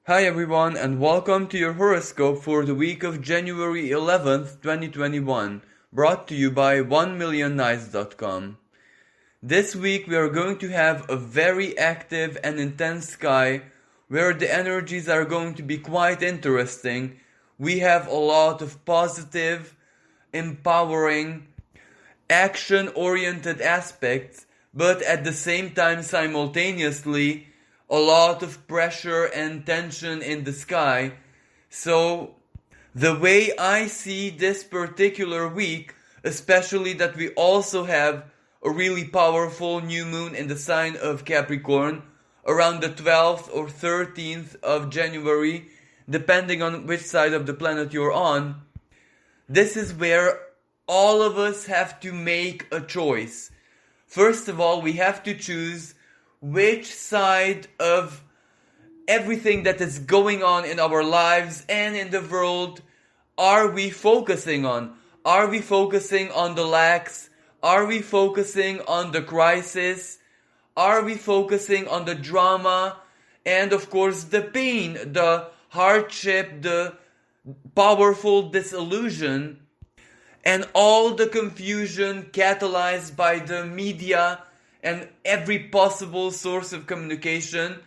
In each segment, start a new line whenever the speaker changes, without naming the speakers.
Hi everyone and welcome to your horoscope for the week of January 11th, 2021, brought to you by onemillionnights.com. This week we are going to have a very active and intense sky where the energies are going to be quite interesting. We have a lot of positive, empowering, action-oriented aspects, but at the same time simultaneously a lot of pressure and tension in the sky. So the way I see this particular week, especially that we also have a really powerful new moon in the sign of Capricorn around the 12th or 13th of January, depending on which side of the planet you're on, this is where all of us have to make a choice. First of all, we have to choose which side of everything that is going on in our lives and in the world are we focusing on? Are we focusing on the lacks? Are we focusing on the crisis? Are we focusing on the drama? And of course the pain, the hardship, the powerful disillusion, and all the confusion catalyzed by the media and every possible source of communication.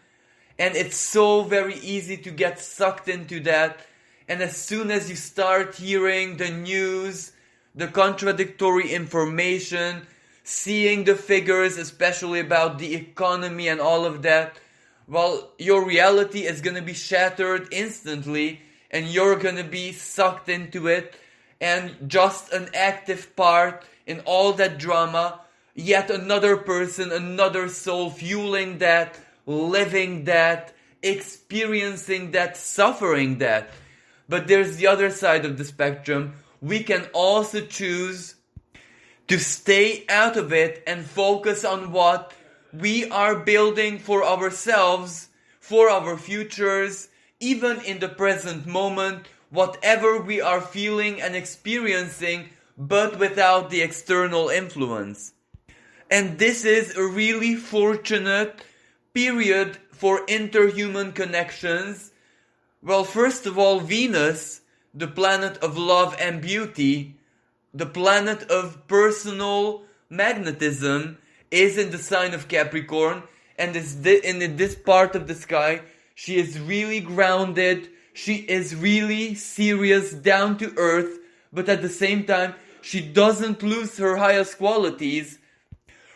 And it's so very easy to get sucked into that. And as soon as you start hearing the news, the contradictory information, seeing the figures, especially about the economy and all of that, well, your reality is going to be shattered instantly and you're going to be sucked into it and just an active part in all that drama. Yet another person, another soul fueling that, living that, experiencing that, suffering that. But there's the other side of the spectrum. We can also choose to stay out of it and focus on what we are building for ourselves, for our futures, even in the present moment, whatever we are feeling and experiencing, but without the external influence. And this is a really fortunate period for interhuman connections. Well, first of all, Venus, the planet of love and beauty, the planet of personal magnetism, is in the sign of Capricorn, and in this part of the sky, she is really grounded, she is really serious, down to earth, but at the same time, she doesn't lose her highest qualities.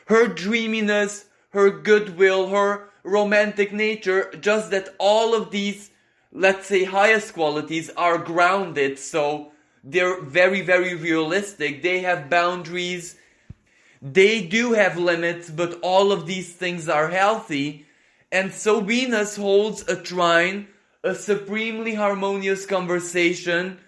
Her dreaminess, her goodwill, her romantic nature, just that all of these, let's say, highest qualities are grounded, so they're very, very realistic. They have boundaries, they do have limits, but all of these things are healthy. And so Venus holds a trine, a supremely harmonious conversation,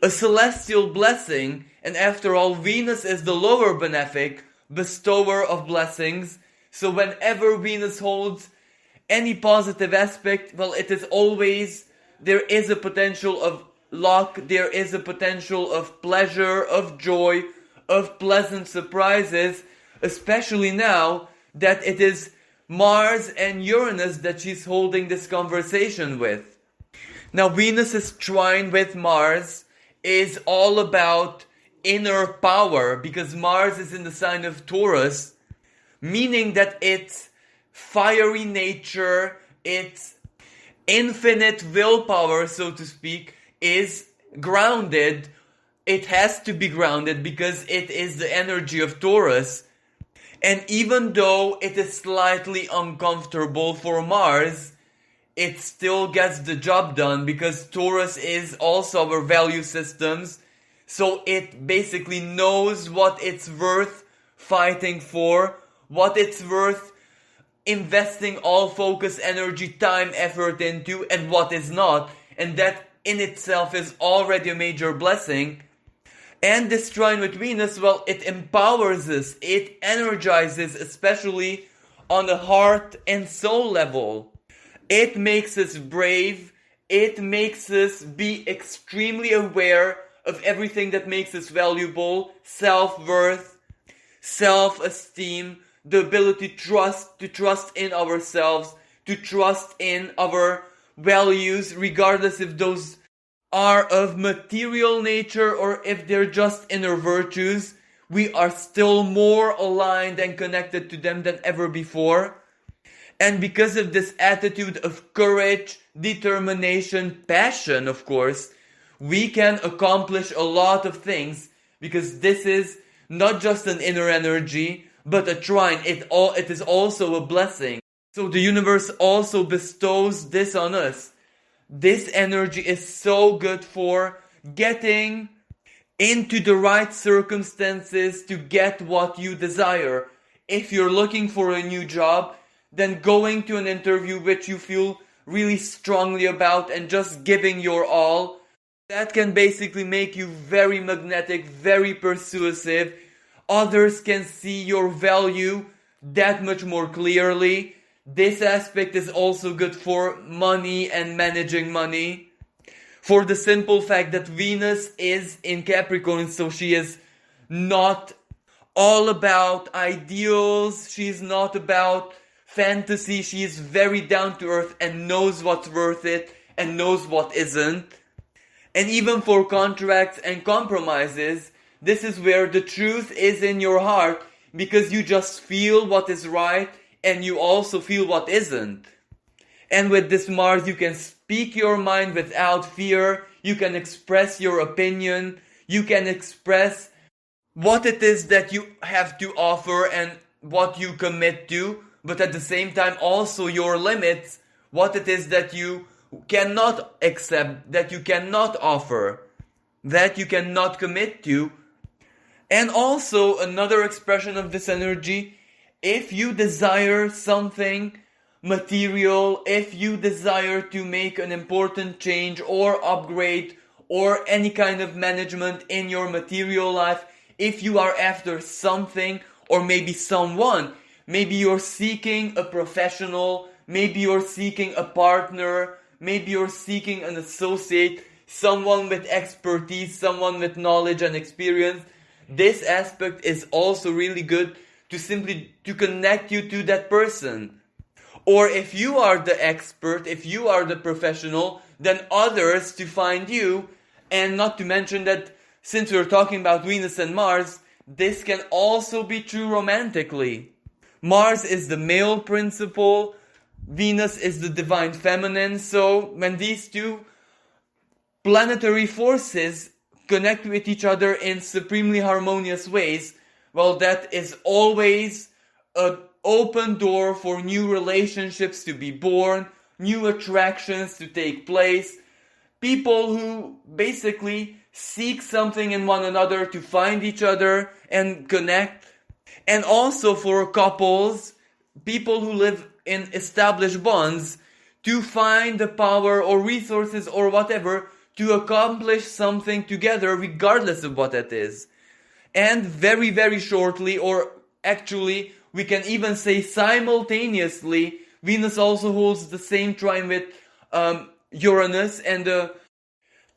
a celestial blessing, and after all, Venus is the lower benefic, bestower of blessings. So whenever Venus holds any positive aspect, well, it is always, there is a potential of luck, there is a potential of pleasure, of joy, of pleasant surprises, especially now that it is Mars and Uranus that she's holding this conversation with. Now, Venus's trine with Mars is all about inner power, because Mars is in the sign of Taurus, meaning that its fiery nature, its infinite willpower, so to speak, is grounded. It has to be grounded because it is the energy of Taurus. And even though it is slightly uncomfortable for Mars, it still gets the job done because Taurus is also our value systems. So it basically knows what it's worth fighting for, what it's worth investing all focus, energy, time, effort into, and what is not. And that in itself is already a major blessing. And this trine with Venus, well, it empowers us, it energizes, especially on the heart and soul level. It makes us brave, it makes us be extremely aware of everything that makes us valuable, self-worth, self-esteem, the ability to trust in ourselves, to trust in our values, regardless if those are of material nature or if they're just inner virtues, we are still more aligned and connected to them than ever before. And because of this attitude of courage, determination, passion, of course, we can accomplish a lot of things, because this is not just an inner energy, but a trine. It is also a blessing. So the universe also bestows this on us. This energy is so good for getting into the right circumstances to get what you desire. If you're looking for a new job, then going to an interview which you feel really strongly about and just giving your all, that can basically make you very magnetic, very persuasive. Others can see your value that much more clearly. This aspect is also good for money and managing money. For the simple fact that Venus is in Capricorn, so she is not all about ideals, she's not about fantasy, she is very down to earth and knows what's worth it and knows what isn't. And even for contracts and compromises, this is where the truth is in your heart, because you just feel what is right and you also feel what isn't. And with this Mars, you can speak your mind without fear, you can express your opinion, you can express what it is that you have to offer and what you commit to, but at the same time also your limits, what it is that you cannot accept, that you cannot offer, that you cannot commit to. And also another expression of this energy, if you desire something material, if you desire to make an important change or upgrade or any kind of management in your material life, if you are after something or maybe someone, maybe you're seeking a professional, maybe you're seeking a partner, maybe you're seeking an associate, someone with expertise, someone with knowledge and experience, this aspect is also really good to connect you to that person. Or if you are the expert, if you are the professional, then others to find you. And not to mention that since we're talking about Venus and Mars, this can also be true romantically. Mars is the male principle, Venus is the divine feminine. So when these two planetary forces connect with each other in supremely harmonious ways, well, that is always an open door for new relationships to be born, new attractions to take place, people who basically seek something in one another to find each other and connect. And also for couples, people who live in established bonds, to find the power or resources or whatever to accomplish something together, regardless of what that is. And very, very shortly, or actually, we can even say simultaneously, Venus also holds the same trine with Uranus, and the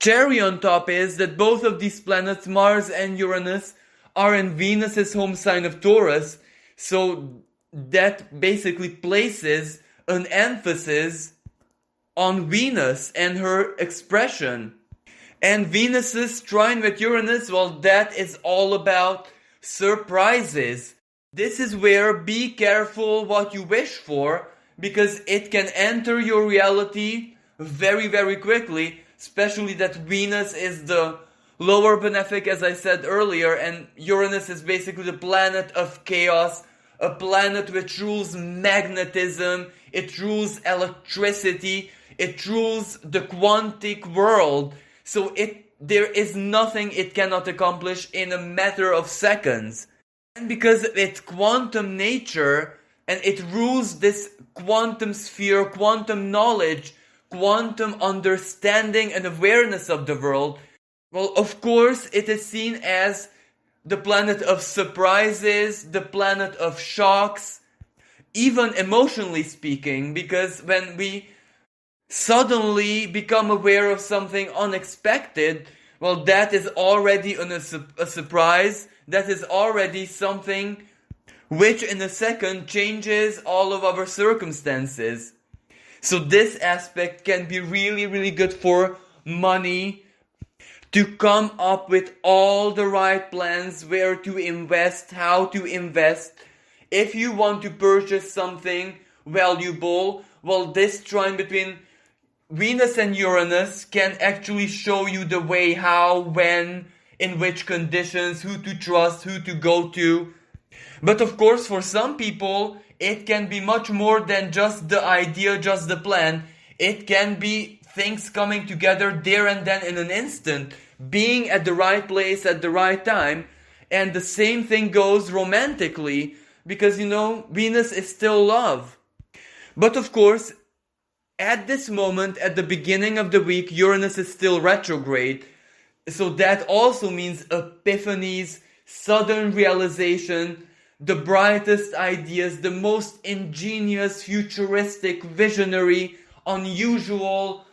cherry on top is that both of these planets, Mars and Uranus, are in Venus's home sign of Taurus, so that basically places an emphasis on Venus and her expression. And Venus's trine with Uranus, well, that is all about surprises. This is where be careful what you wish for, because it can enter your reality very, very quickly, especially that Venus is the lower benefic, as I said earlier, and Uranus is basically the planet of chaos, a planet which rules magnetism, it rules electricity, it rules the quantic world. So there is nothing it cannot accomplish in a matter of seconds. And because of its quantum nature, and it rules this quantum sphere, quantum knowledge, quantum understanding and awareness of the world, well, of course, it is seen as the planet of surprises, the planet of shocks, even emotionally speaking, because when we suddenly become aware of something unexpected, well, that is already a surprise, that is already something which in a second changes all of our circumstances. So this aspect can be really, really good for money, to come up with all the right plans, where to invest, how to invest. If you want to purchase something valuable, well, this trine between Venus and Uranus can actually show you the way, how, when, in which conditions, who to trust, who to go to. But of course, for some people, it can be much more than just the idea, just the plan. It can be things coming together there and then in an instant, being at the right place at the right time. And the same thing goes romantically, because Venus is still love. But of course, at this moment, at the beginning of the week, Uranus is still retrograde. So that also means epiphanies, sudden realization, the brightest ideas, the most ingenious, futuristic, visionary, unusual,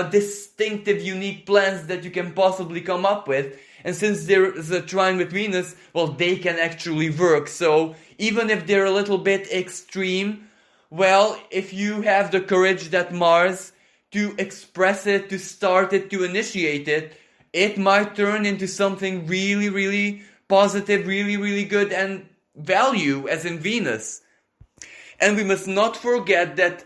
distinctive, unique plans that you can possibly come up with. And since there is a trine with Venus, well, they can actually work. So even if they're a little bit extreme, well, if you have the courage that Mars to express it, to start it, to initiate it, it might turn into something really, really positive, really, really good, and value, as in Venus. And we must not forget that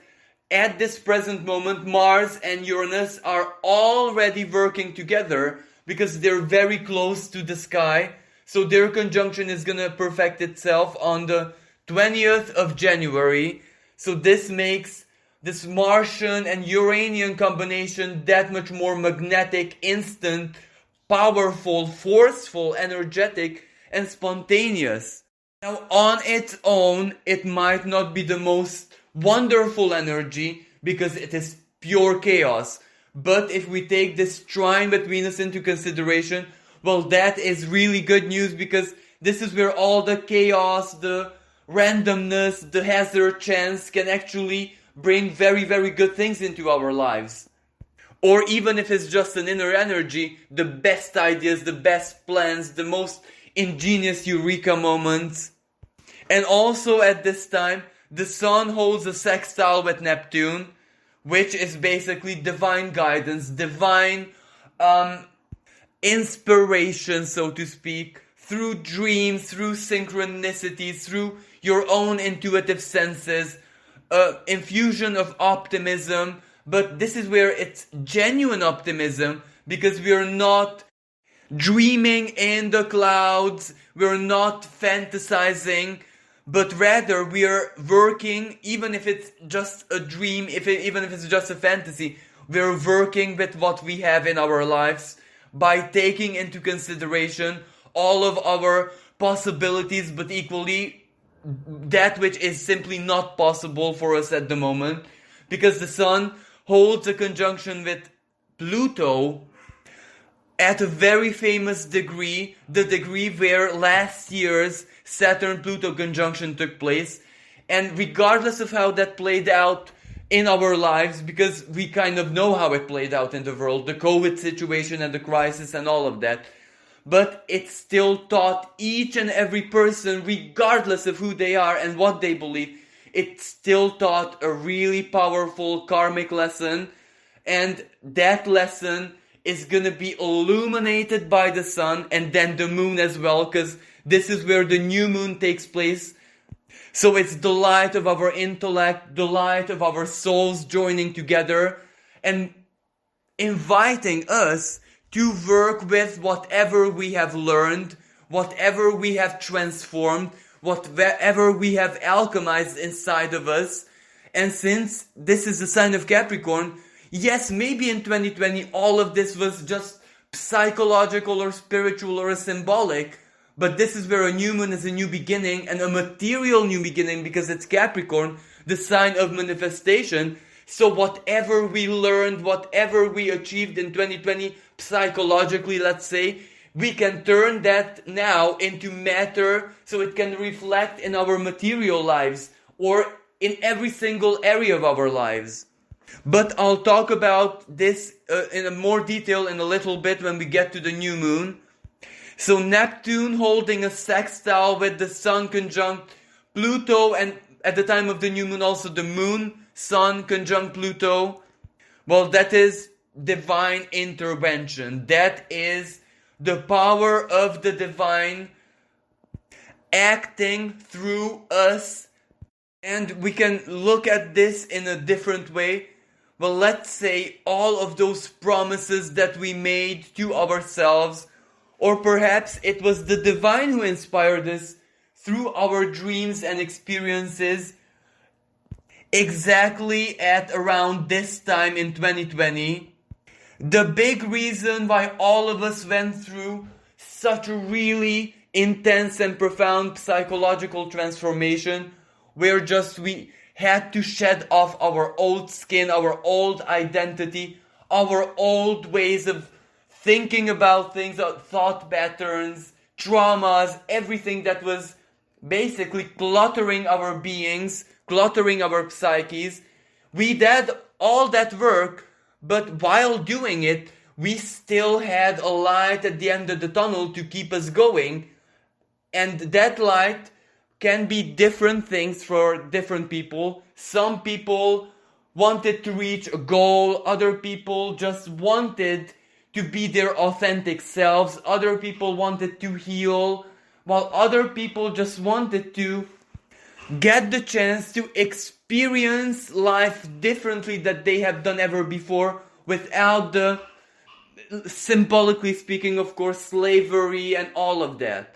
at this present moment, Mars and Uranus are already working together because they're very close to the sky. So their conjunction is going to perfect itself on the 20th of January. So this makes this Martian and Uranian combination that much more magnetic, instant, powerful, forceful, energetic, and spontaneous. Now, on its own, it might not be the most wonderful energy because it is pure chaos. But if we take this trine with Venus into consideration, well, that is really good news, because this is where all the chaos, the randomness, the hazard chance can actually bring very, very good things into our lives. Or even if it's just an inner energy, the best ideas, the best plans, the most ingenious eureka moments. And also at this time, the Sun holds a sextile with Neptune, which is basically divine guidance, divine inspiration, so to speak, through dreams, through synchronicities, through your own intuitive senses, infusion of optimism. But this is where it's genuine optimism, because we are not dreaming in the clouds, we're not fantasizing, but rather we are working, even if it's just a dream, even if it's just a fantasy, we're working with what we have in our lives by taking into consideration all of our possibilities, but equally that which is simply not possible for us at the moment, because the Sun holds a conjunction with Pluto at a very famous degree, the degree where last year's Saturn-Pluto conjunction took place. And regardless of how that played out in our lives, because we kind of know how it played out in the world, the COVID situation and the crisis and all of that, but it still taught each and every person, regardless of who they are and what they believe, it still taught a really powerful karmic lesson. And that lesson is going to be illuminated by the Sun and then the Moon as well, because this is where the new moon takes place. So it's the light of our intellect, the light of our souls joining together and inviting us to work with whatever we have learned, whatever we have transformed, whatever we have alchemized inside of us. And since this is the sign of Capricorn, yes, maybe in 2020 all of this was just psychological or spiritual or symbolic, but this is where a new moon is a new beginning, and a material new beginning, because it's Capricorn, the sign of manifestation. So whatever we learned, whatever we achieved in 2020 psychologically, let's say, we can turn that now into matter, so it can reflect in our material lives or in every single area of our lives. But I'll talk about this in more detail in a little bit when we get to the new moon. So Neptune holding a sextile with the Sun conjunct Pluto, and at the time of the new moon also the Moon Sun conjunct Pluto, well, that is divine intervention. That is the power of the divine acting through us. And we can look at this in a different way. Well, let's say all of those promises that we made to ourselves, or perhaps it was the divine who inspired us through our dreams and experiences exactly at around this time in 2020. The big reason why all of us went through such a really intense and profound psychological transformation, where just we had to shed off our old skin, our old identity, our old ways of thinking about things, thought patterns, traumas, everything that was basically cluttering our beings, cluttering our psyches. We did all that work, but while doing it, we still had a light at the end of the tunnel to keep us going. And that light can be different things for different people. Some people wanted to reach a goal, other people just wanted to be their authentic selves, other people wanted to heal, while other people just wanted to get the chance to experience life differently that they have done ever before, without the, symbolically speaking, of course, slavery and all of that.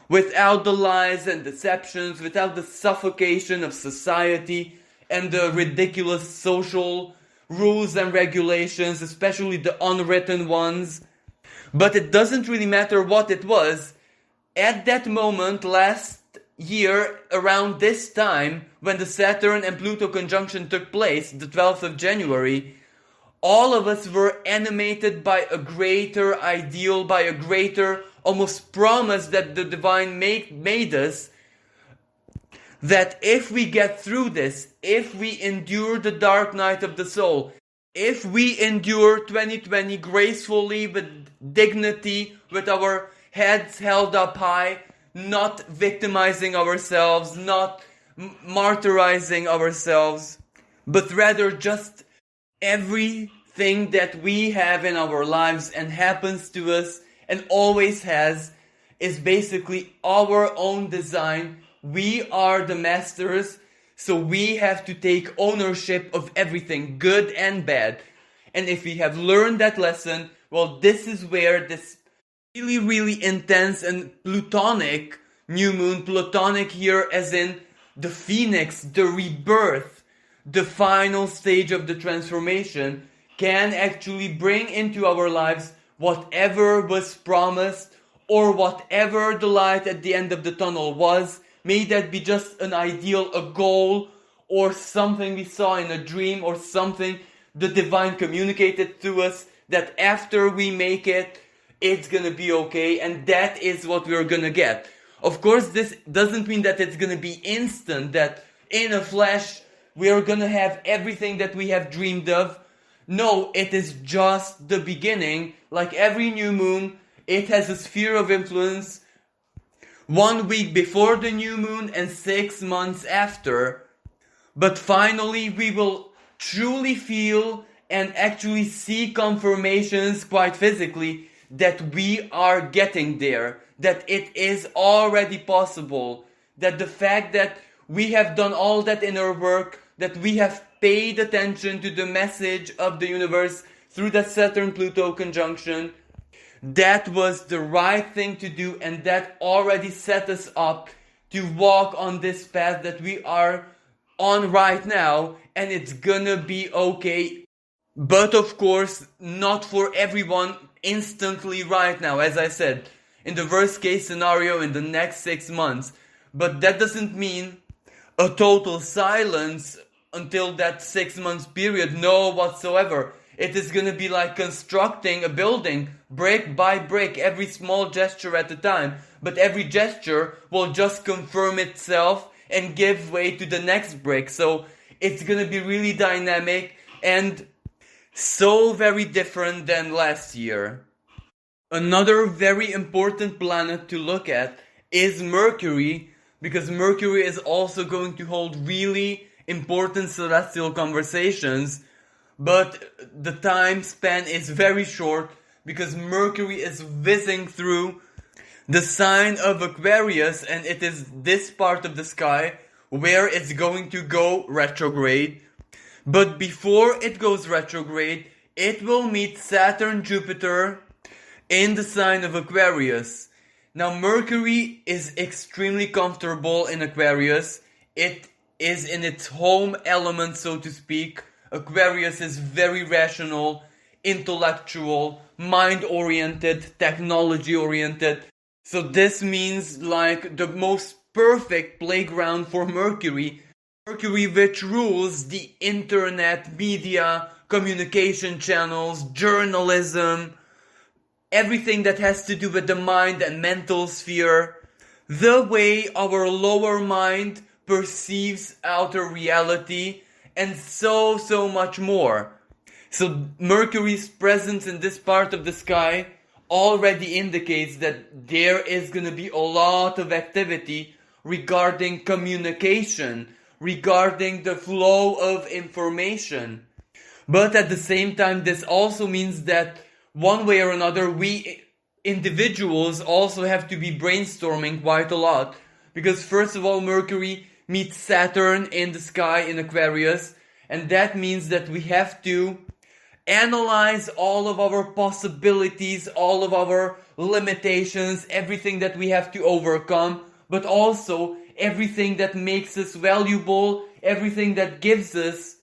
Without the lies and deceptions, without the suffocation of society and the ridiculous social rules and regulations, especially the unwritten ones. But it doesn't really matter what it was. At that moment, last year, around this time, when the Saturn and Pluto conjunction took place, the 12th of January, all of us were animated by a greater ideal, by a greater almost promise that the divine made us, that if we get through this, if we endure the dark night of the soul, if we endure 2020 gracefully, with dignity, with our heads held up high, not victimizing ourselves, not martyrizing ourselves, but rather just everything that we have in our lives and happens to us and always has is basically our own design. We are the masters, so we have to take ownership of everything, good and bad. And if we have learned that lesson, well, this is where this really, really intense and plutonic new moon, plutonic here as in the phoenix, the rebirth, the final stage of the transformation, can actually bring into our lives whatever was promised, or whatever the light at the end of the tunnel was. May that be just an ideal, a goal, or something we saw in a dream, or something the divine communicated to us, that after we make it, it's gonna be okay, and that is what we're gonna get. Of course, this doesn't mean that it's gonna be instant, that in a flash, we're gonna have everything that we have dreamed of. No, it is just the beginning. Like every new moon, it has a sphere of influence 1 week before the new moon and 6 months after. But finally, we will truly feel and actually see confirmations quite physically that we are getting there, that it is already possible, that the fact that we have done all that inner work, that we have paid attention to the message of the universe through that Saturn-Pluto conjunction, that was the right thing to do, and that already set us up to walk on this path that we are on right now, and it's gonna be okay. But of course, not for everyone instantly right now, as I said, in the worst case scenario in the next 6 months. But that doesn't mean a total silence until that 6 months period, no whatsoever. It is gonna be like constructing a building, brick by brick, every small gesture at a time. But every gesture will just confirm itself and give way to the next brick. So it's gonna be really dynamic and so very different than last year. Another very important planet to look at is Mercury, because Mercury is also going to hold really important celestial conversations, but the time span is very short because Mercury is whizzing through the sign of Aquarius, and it is this part of the sky where it's going to go retrograde. But before it goes retrograde, it will meet Saturn, Jupiter in the sign of Aquarius. Now Mercury is extremely comfortable in Aquarius. It is in its home element, so to speak. Aquarius is very rational, intellectual, mind-oriented, technology-oriented. So this means like the most perfect playground for Mercury. Mercury, which rules the internet, media, communication channels, journalism, everything that has to do with the mind and mental sphere, the way our lower mind perceives outer reality, and so much more. So Mercury's presence in this part of the sky already indicates that there is going to be a lot of activity regarding communication, regarding the flow of information. But at the same time, this also means that one way or another, we individuals also have to be brainstorming quite a lot. Because first of all, Mercury meets Saturn in the sky in Aquarius, and that means that we have to analyze all of our possibilities, all of our limitations, everything that we have to overcome, but also everything that makes us valuable, everything that gives us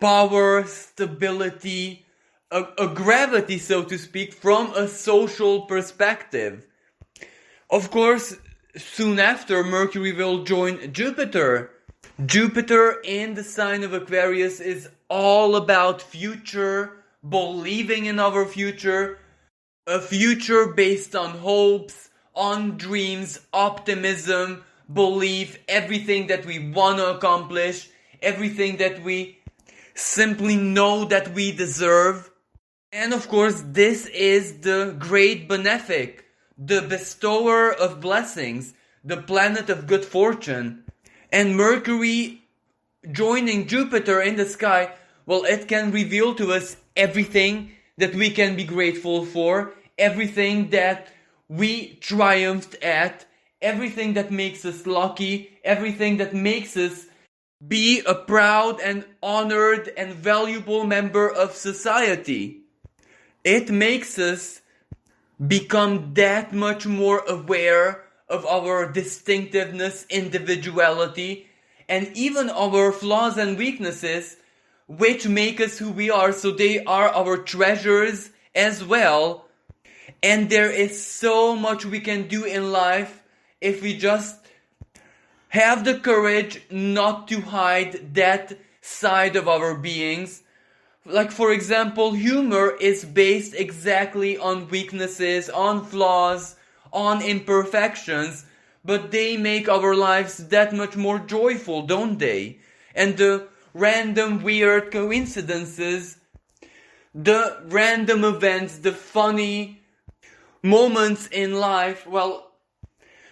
power, stability, a gravity, so to speak, from a social perspective. Of course, soon after, Mercury will join Jupiter. Jupiter in the sign of Aquarius is all about future, believing in our future, a future based on hopes, on dreams, optimism, belief, everything that we want to accomplish, everything that we simply know that we deserve. And of course, this is the great benefic, the bestower of blessings, the planet of good fortune. And Mercury joining Jupiter in the sky, well, it can reveal to us everything that we can be grateful for, everything that we triumphed at, everything that makes us lucky, everything that makes us be a proud and honored and valuable member of society. It makes us become that much more aware of our distinctiveness, individuality, and even our flaws and weaknesses, which make us who we are. So they are our treasures as well. And there is so much we can do in life if we just have the courage not to hide that side of our beings. Like, for example, humor is based exactly on weaknesses, on flaws, on imperfections, but they make our lives that much more joyful, don't they? And the random weird coincidences, the random events, the funny moments in life, well,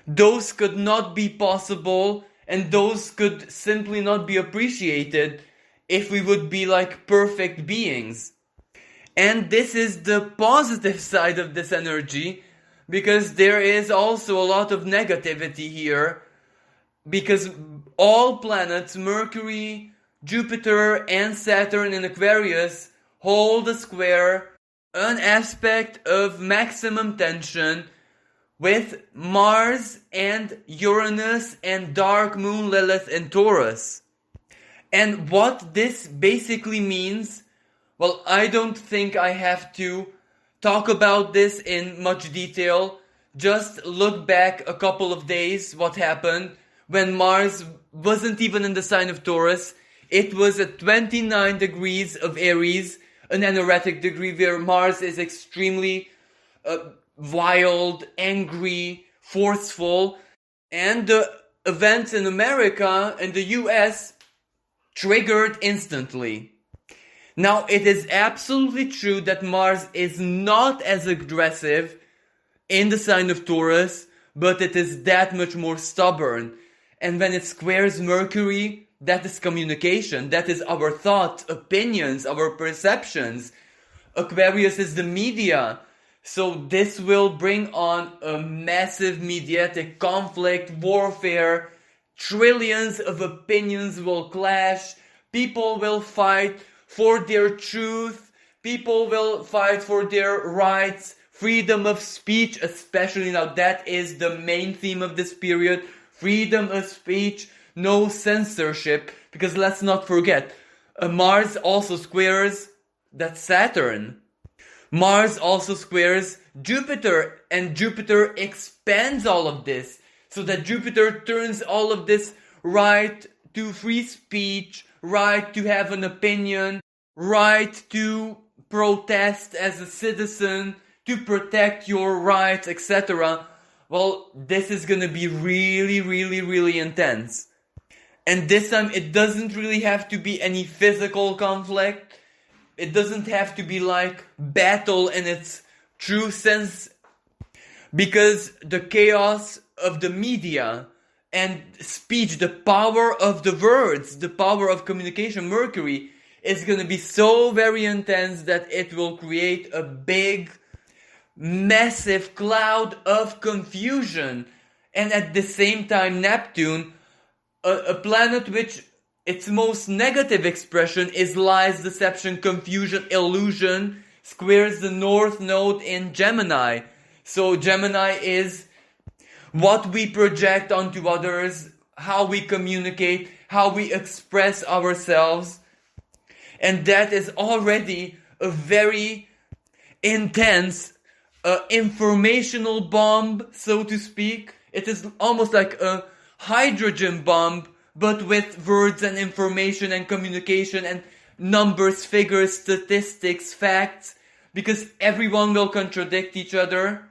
those could not be possible, and those could simply not be appreciated if we would be like perfect beings. And this is the positive side of this energy, because there is also a lot of negativity here, because all planets, Mercury, Jupiter, and Saturn in Aquarius, hold a square, an aspect of maximum tension with Mars and Uranus and Dark Moon Lilith in Taurus. And what this basically means, well, I don't think I have to talk about this in much detail. Just look back a couple of days what happened when Mars wasn't even in the sign of Taurus. It was at 29 degrees of Aries, an anaretic degree where Mars is extremely wild, angry, forceful. And the events in America and the US triggered instantly. Now, it is absolutely true that Mars is not as aggressive in the sign of Taurus, but it is that much more stubborn. And when it squares Mercury, that is communication. That is our thoughts, opinions, our perceptions. Aquarius is the media. So this will bring on a massive mediatic conflict, warfare. Trillions of opinions will clash. People will fight for their truth. People will fight for their rights. Freedom of speech, especially now, that is the main theme of this period. Freedom of speech, no censorship. Because let's not forget, Mars also squares that Saturn. Mars also squares Jupiter, and Jupiter expands all of this, so that Jupiter turns all of this right to free speech, right to have an opinion, right to protest as a citizen, to protect your rights, etc. Well, this is gonna be really, really, really intense. And this time it doesn't really have to be any physical conflict. It doesn't have to be like battle in its true sense, because the chaos of the media and speech, the power of the words, the power of communication, Mercury, is going to be so very intense that it will create a big, massive cloud of confusion. And at the same time, Neptune, a planet which its most negative expression is lies, deception, confusion, illusion, squares the North Node in Gemini. So Gemini is what we project onto others, how we communicate, how we express ourselves. And that is already a very intense informational bomb, so to speak. It is almost like a hydrogen bomb, but with words and information and communication and numbers, figures, statistics, facts, because everyone will contradict each other.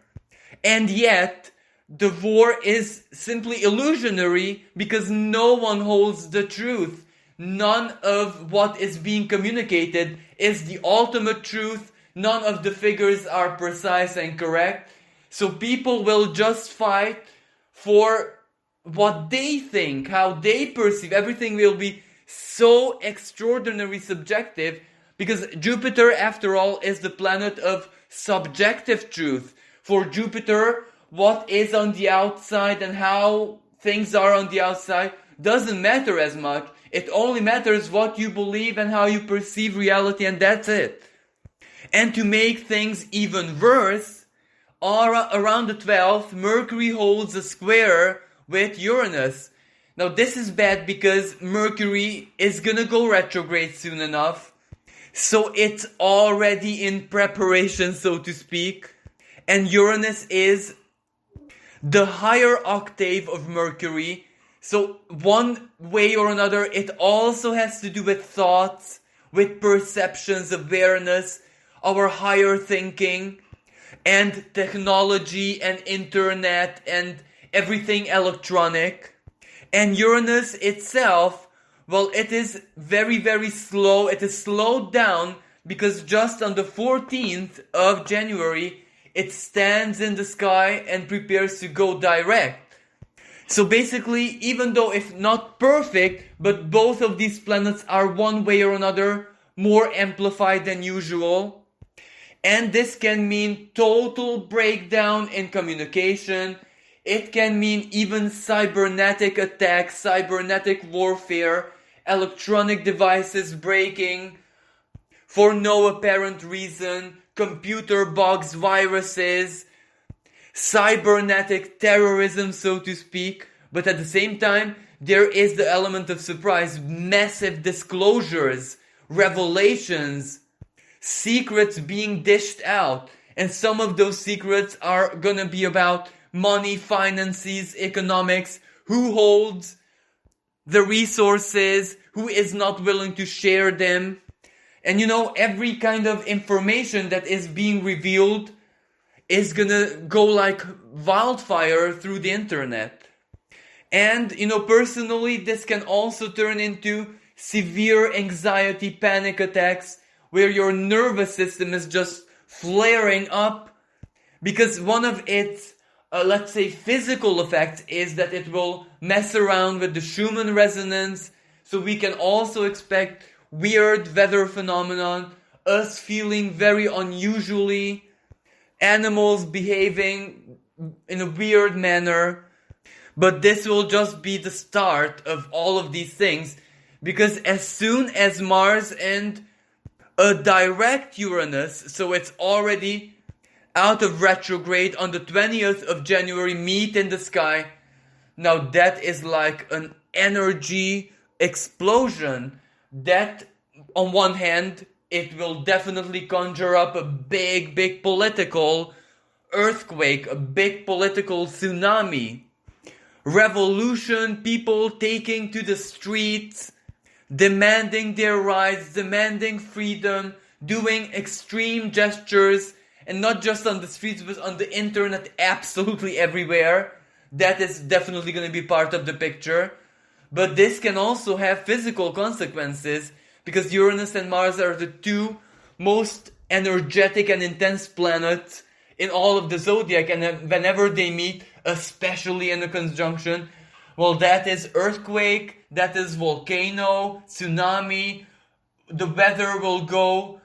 And yet, the war is simply illusionary because no one holds the truth. None of what is being communicated is the ultimate truth. None of the figures are precise and correct. So people will just fight for what they think, how they perceive. Everything will be so extraordinarily subjective, because Jupiter, after all, is the planet of subjective truth. For Jupiter, what is on the outside and how things are on the outside doesn't matter as much. It only matters what you believe and how you perceive reality, and that's it. And to make things even worse, around the 12th, Mercury holds a square with Uranus. Now this is bad because Mercury is gonna go retrograde soon enough. So it's already in preparation, so to speak. And Uranus is the higher octave of Mercury. So one way or another, it also has to do with thoughts, with perceptions, awareness, our higher thinking, and technology and internet and everything electronic. And Uranus itself, well, it is very, very slow. It is slowed down because just on the 14th of January, it stands in the sky and prepares to go direct. So basically, even though if not perfect, but both of these planets are one way or another more amplified than usual. And this can mean total breakdown in communication. It can mean even cybernetic attacks, cybernetic warfare, electronic devices breaking for no apparent reason, computer bugs, viruses, cybernetic terrorism, so to speak. But at the same time, there is the element of surprise, massive disclosures, revelations, secrets being dished out. And some of those secrets are gonna be about money, finances, economics, who holds the resources, who is not willing to share them. And every kind of information that is being revealed is gonna go like wildfire through the internet. And, personally, this can also turn into severe anxiety, panic attacks, where your nervous system is just flaring up, because one of its, let's say, physical effects is that it will mess around with the Schumann resonance. So we can also expect weird weather phenomenon, us feeling very unusually, animals behaving in a weird manner. But this will just be the start of all of these things, because as soon as Mars and a direct Uranus, so it's already out of retrograde on the 20th of January, meet in the sky. Now that is like an energy explosion that, on one hand, it will definitely conjure up a big political earthquake, a big political tsunami, revolution, people taking to the streets, demanding their rights, demanding freedom, doing extreme gestures, and not just on the streets, but on the internet, absolutely everywhere. That is definitely going to be part of the picture. But this can also have physical consequences, because Uranus and Mars are the two most energetic and intense planets in all of the zodiac, and whenever they meet, especially in a conjunction, well, that is earthquake, that is volcano, tsunami, the weather will go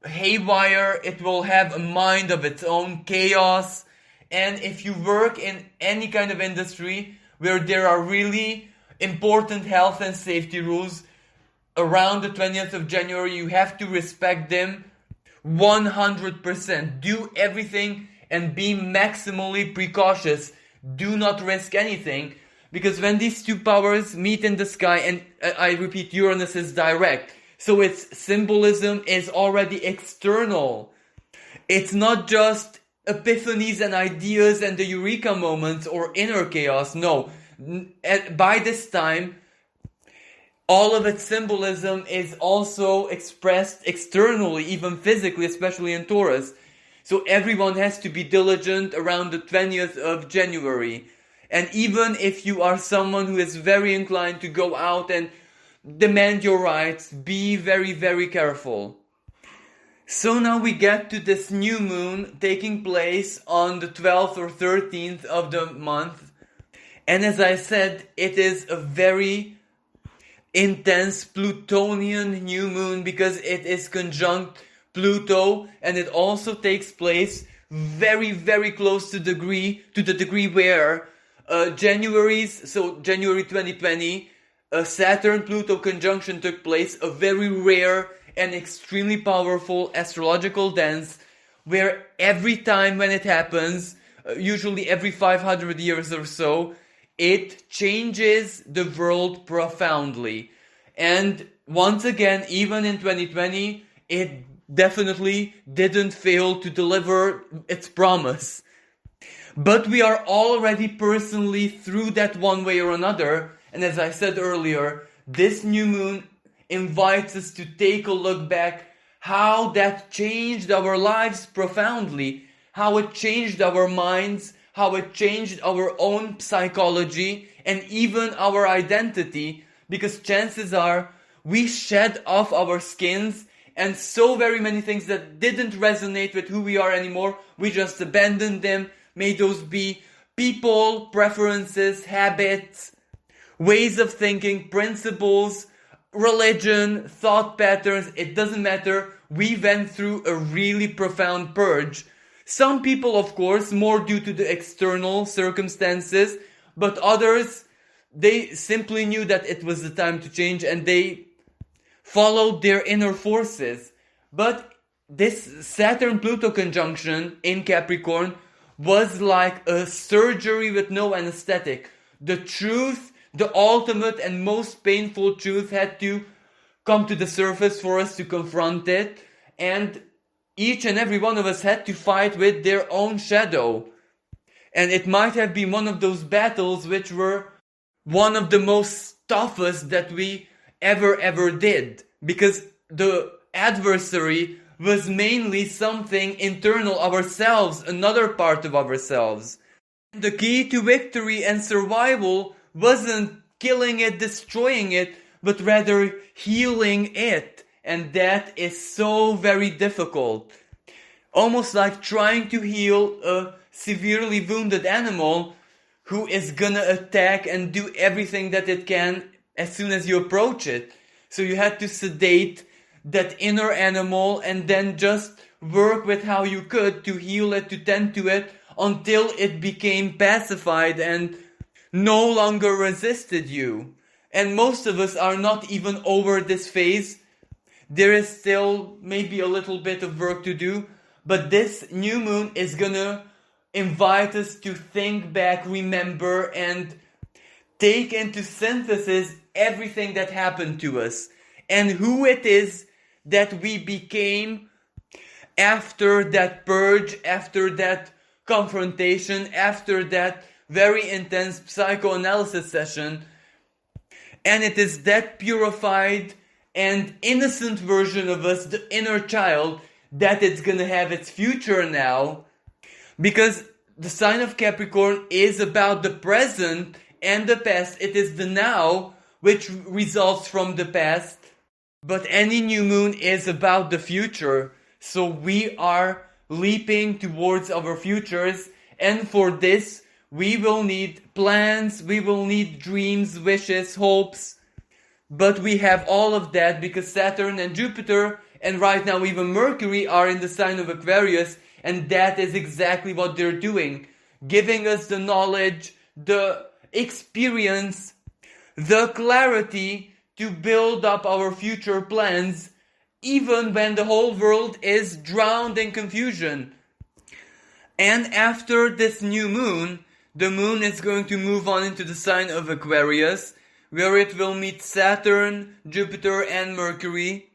haywire, it will have a mind of its own, chaos. And if you work in any kind of industry where there are really important health and safety rules, around the 20th of January, you have to respect them 100%. Do everything and be maximally precautious. Do not risk anything, because when these two powers meet in the sky, and I repeat, Uranus is direct, so its symbolism is already external. It's not just epiphanies and ideas and the eureka moments or inner chaos. No, by this time, all of its symbolism is also expressed externally, even physically, especially in Taurus. So everyone has to be diligent around the 20th of January. And even if you are someone who is very inclined to go out and demand your rights, be very careful. So now we get to this new moon taking place on the 12th or 13th of the month. And as I said, it is a very intense Plutonian new moon, because it is conjunct Pluto, and it also takes place very close to the degree where January 2020, a Saturn-Pluto conjunction took place, a very rare and extremely powerful astrological dance, where every time when it happens, usually every 500 years or so, it changes the world profoundly. And once again, even in 2020, it definitely didn't fail to deliver its promise. But we are already personally through that one way or another. And as I said earlier, this new moon invites us to take a look back, how that changed our lives profoundly, how it changed our minds, how it changed our own psychology and even our identity, because chances are we shed off our skins, and so very many things that didn't resonate with who we are anymore, we just abandoned them. May those be people, preferences, habits, ways of thinking, principles, religion, thought patterns, it doesn't matter. We went through a really profound purge. Some people, of course, more due to the external circumstances, but others, they simply knew that it was the time to change and they followed their inner forces. But this Saturn-Pluto conjunction in Capricorn was like a surgery with no anesthetic. The truth, the ultimate and most painful truth, had to come to the surface for us to confront it, and each and every one of us had to fight with their own shadow. And it might have been one of those battles which were one of the most toughest that we ever did, because the adversary was mainly something internal, ourselves, another part of ourselves. The key to victory and survival wasn't killing it, destroying it, but rather healing it. And that is so very difficult. Almost like trying to heal a severely wounded animal who is gonna attack and do everything that it can as soon as you approach it. So you had to sedate that inner animal and then just work with how you could to heal it, to tend to it, until it became pacified and no longer resisted you. And most of us are not even over this phase. There is still maybe a little bit of work to do, but this new moon is gonna invite us to think back, remember, and take into synthesis everything that happened to us and who it is that we became after that purge, after that confrontation, after that very intense psychoanalysis session. And it is that purified and innocent version of us, the inner child, that it's gonna have its future now. Because the sign of Capricorn is about the present and the past. It is the now which results from the past. But any new moon is about the future. So we are leaping towards our futures. And for this, we will need plans, we will need dreams, wishes, hopes. But we have all of that because Saturn and Jupiter, and right now even Mercury, are in the sign of Aquarius. And that is exactly what they're doing. Giving us the knowledge, the experience, the clarity to build up our future plans, even when the whole world is drowned in confusion. And after this new moon, the moon is going to move on into the sign of Aquarius, where it will meet Saturn, Jupiter, and Mercury.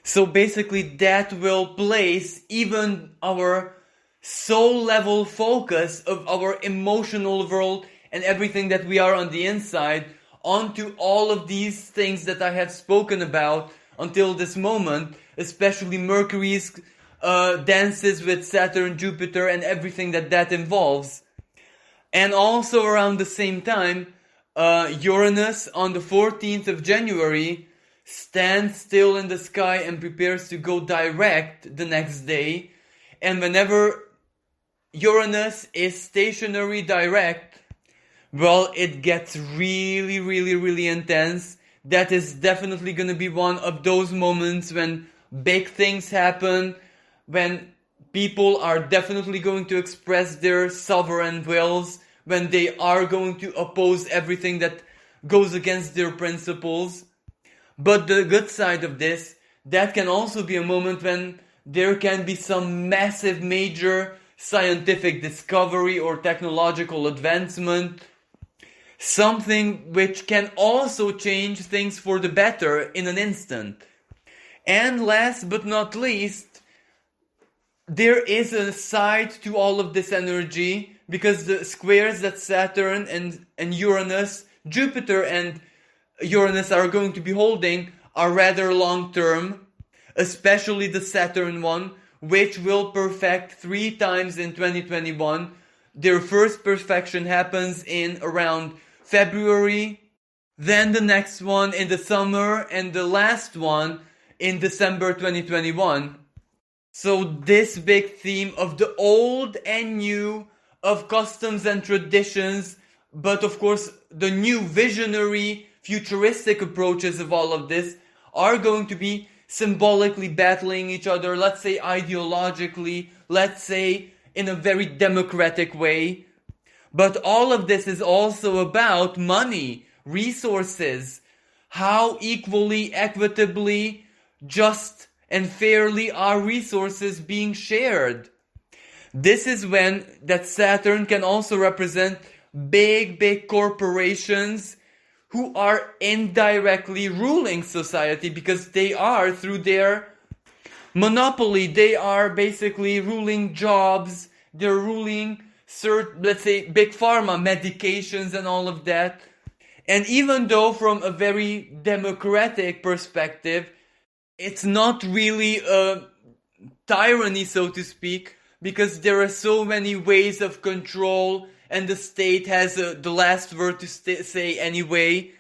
So basically that will place even our soul level focus of our emotional world and everything that we are on the inside onto all of these things that I have spoken about until this moment, especially Mercury's dances with Saturn, Jupiter, and everything that involves. And also around the same time, Uranus on the 14th of January stands still in the sky and prepares to go direct the next day. And whenever Uranus is stationary direct, well, it gets really, really, really intense. That is definitely going to be one of those moments when big things happen, when people are definitely going to express their sovereign wills, when they are going to oppose everything that goes against their principles. But the good side of this, that can also be a moment when there can be some massive major scientific discovery or technological advancement. Something which can also change things for the better in an instant. And last but not least, there is a side to all of this energy, because the squares that Saturn and Uranus, Jupiter and Uranus are going to be holding are rather long term, especially the Saturn one, which will perfect 3 times in 2021. Their first perfection happens in around February, then the next one in the summer, and the last one in December 2021. So this big theme of the old and new, of customs and traditions, but of course the new visionary, futuristic approaches of all of this are going to be symbolically battling each other, let's say ideologically, let's say in a very democratic way. But all of this is also about money, resources, how equally, equitably, just and fairly are resources being shared. This is when that Saturn can also represent big corporations who are indirectly ruling society, because they are, through their monopoly, they are basically ruling jobs, they're ruling let's say big pharma, medications and all of that. And even though from a very democratic perspective, it's not really a tyranny, so to speak, because there are so many ways of control and the state has the last word to say anyway.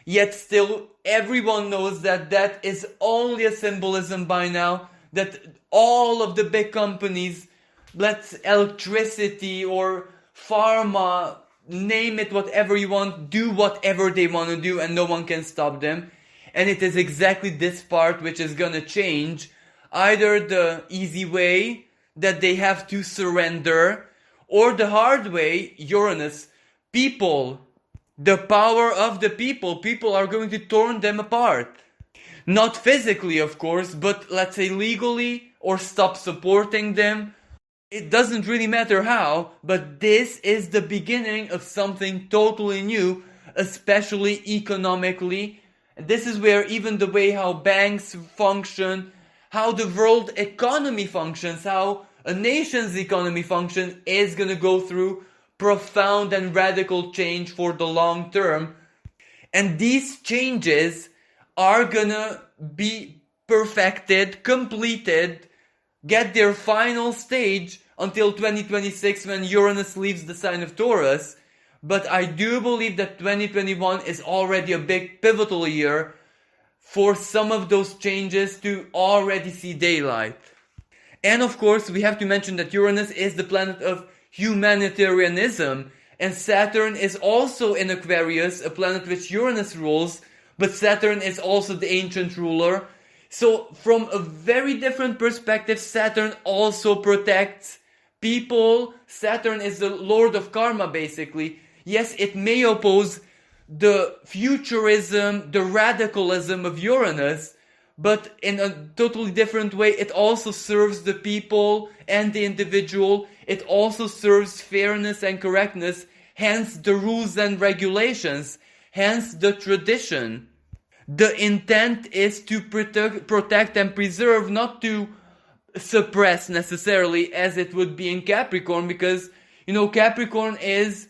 Yet still, everyone knows that that is only a symbolism by now, that all of the big companies, let's electricity or pharma, name it whatever you want, do whatever they want to do, and no one can stop them. And it is exactly this part which is gonna change. Either the easy way, that they have to surrender, or the hard way, Uranus, people, the power of the people are going to torn them apart. Not physically, of course, but let's say legally, or stop supporting them. It doesn't really matter how, but this is the beginning of something totally new, especially economically. This is where even the way how banks function, how the world economy functions, how a nation's economy functions is gonna go through profound and radical change for the long term. And these changes are gonna be perfected, completed, get their final stage until 2026 when Uranus leaves the sign of Taurus. But I do believe that 2021 is already a big pivotal year for some of those changes to already see daylight. And of course, we have to mention that Uranus is the planet of humanitarianism, and Saturn is also in Aquarius, a planet which Uranus rules, but Saturn is also the ancient ruler. So from a very different perspective, Saturn also protects people. Saturn is the lord of karma, basically. Yes, it may oppose the futurism, the radicalism of Uranus, but in a totally different way. It also serves the people and the individual. It also serves fairness and correctness, hence the rules and regulations, hence the tradition. The intent is to protect and preserve, not to suppress necessarily, as it would be in Capricorn, because, Capricorn is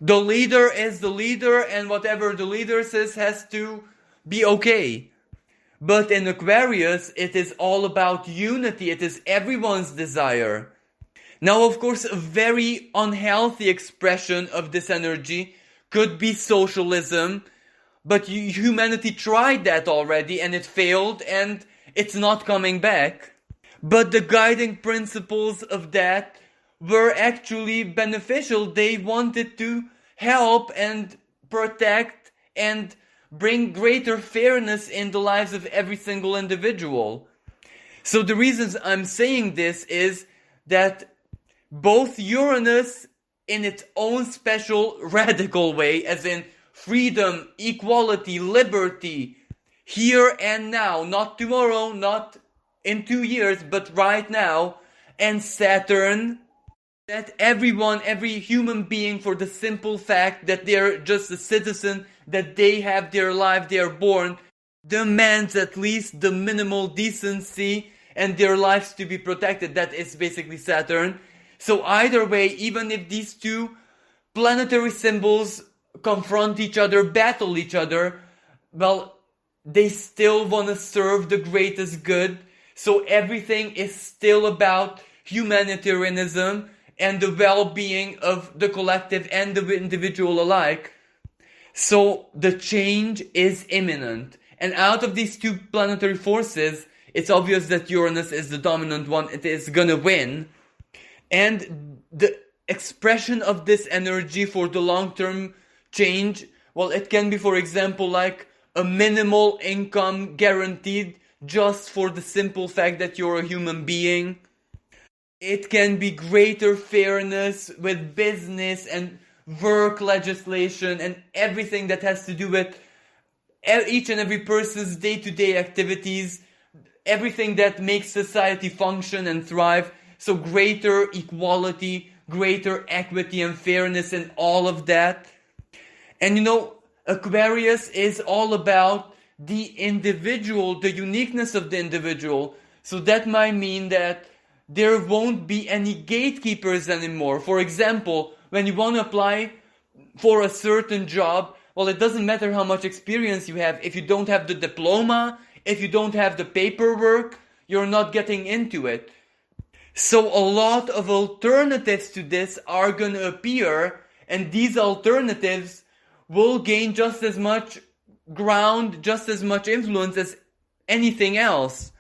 the leader, and whatever the leader says has to be okay. But in Aquarius, it is all about unity. It is everyone's desire. Now, of course, a very unhealthy expression of this energy could be socialism, but humanity tried that already and it failed and it's not coming back. But the guiding principles of that were actually beneficial. They wanted to help and protect and bring greater fairness in the lives of every single individual. So the reasons I'm saying this is that both Uranus in its own special radical way, as in freedom, equality, liberty, here and now, not tomorrow, not in 2 years, but right now, and Saturn, that everyone, every human being, for the simple fact that they're just a citizen, that they have their life, they are born, demands at least the minimal decency and their lives to be protected. That is basically Saturn. So either way, even if these two planetary symbols confront each other, battle each other, well, they still want to serve the greatest good. So everything is still about humanitarianism and the well-being of the collective and the individual alike. So the change is imminent. And out of these two planetary forces, it's obvious that Uranus is the dominant one. It is gonna win. And the expression of this energy for the long-term change, well, it can be, for example, like a minimal income guaranteed just for the simple fact that you're a human being. It can be greater fairness with business and work legislation and everything that has to do with each and every person's day-to-day activities, everything that makes society function and thrive. So greater equality, greater equity and fairness and all of that. And Aquarius is all about the individual, the uniqueness of the individual. So that might mean that there won't be any gatekeepers anymore. For example, when you want to apply for a certain job, well, it doesn't matter how much experience you have. If you don't have the diploma, if you don't have the paperwork, you're not getting into it. So a lot of alternatives to this are going to appear, and these alternatives will gain just as much ground, just as much influence as anything else.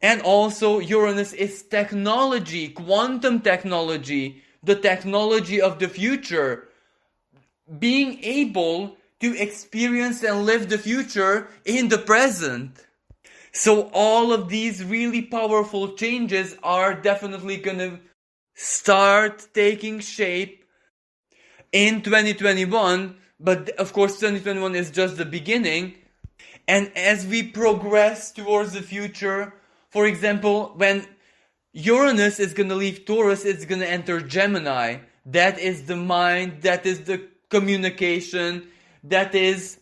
And also, Uranus is technology, quantum technology, the technology of the future. being able to experience and live the future in the present. So all of these really powerful changes are definitely gonna start taking shape in 2021, but of course 2021 is just the beginning. And as we progress towards the future, for example, when Uranus is gonna leave Taurus, it's gonna enter Gemini. That is the mind, that is the communication, that is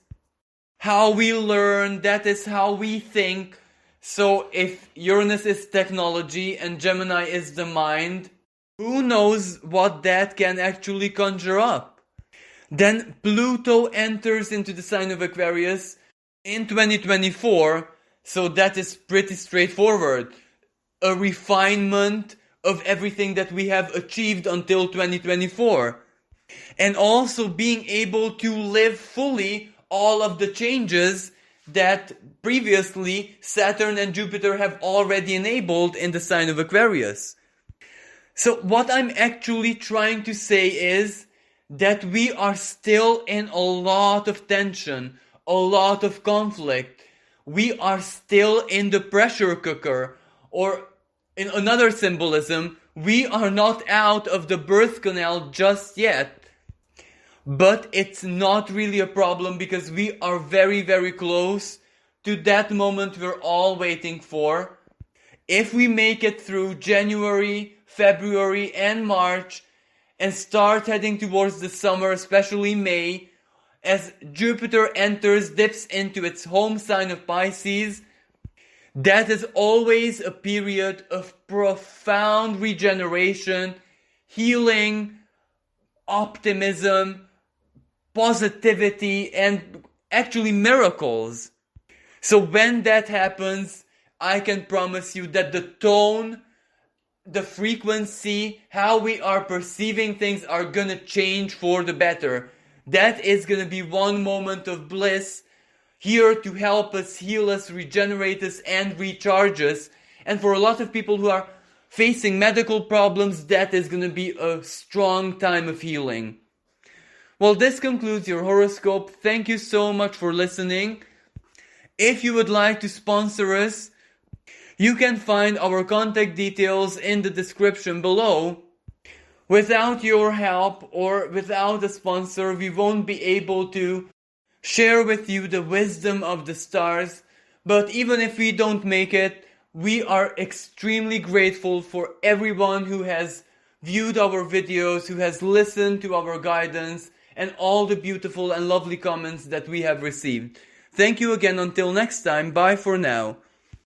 how we learn, that is how we think. So if Uranus is technology and Gemini is the mind, who knows what that can actually conjure up? Then Pluto enters into the sign of Aquarius in 2024, so that is pretty straightforward. A refinement of everything that we have achieved until 2024. And also being able to live fully all of the changes that previously Saturn and Jupiter have already enabled in the sign of Aquarius. So what I'm actually trying to say is that we are still in a lot of tension, a lot of conflict. We are still in the pressure cooker, or in another symbolism, we are not out of the birth canal just yet. But it's not really a problem because we are very, very close to that moment we're all waiting for. If we make it through January, February and March and start heading towards the summer, especially May, as Jupiter dips into its home sign of Pisces, that is always a period of profound regeneration, healing, optimism, positivity, and actually miracles. So when that happens, I can promise you that the tone, the frequency, how we are perceiving things are gonna change for the better. That is gonna be one moment of bliss here to help us, heal us, regenerate us, and recharge us. And for a lot of people who are facing medical problems, that is gonna be a strong time of healing. Well, this concludes your horoscope. Thank you so much for listening. If you would like to sponsor us, you can find our contact details in the description below. Without your help or without a sponsor, we won't be able to share with you the wisdom of the stars. But even if we don't make it, we are extremely grateful for everyone who has viewed our videos, who has listened to our guidance, and all the beautiful and lovely comments that we have received. Thank you again. Until next time, bye for now.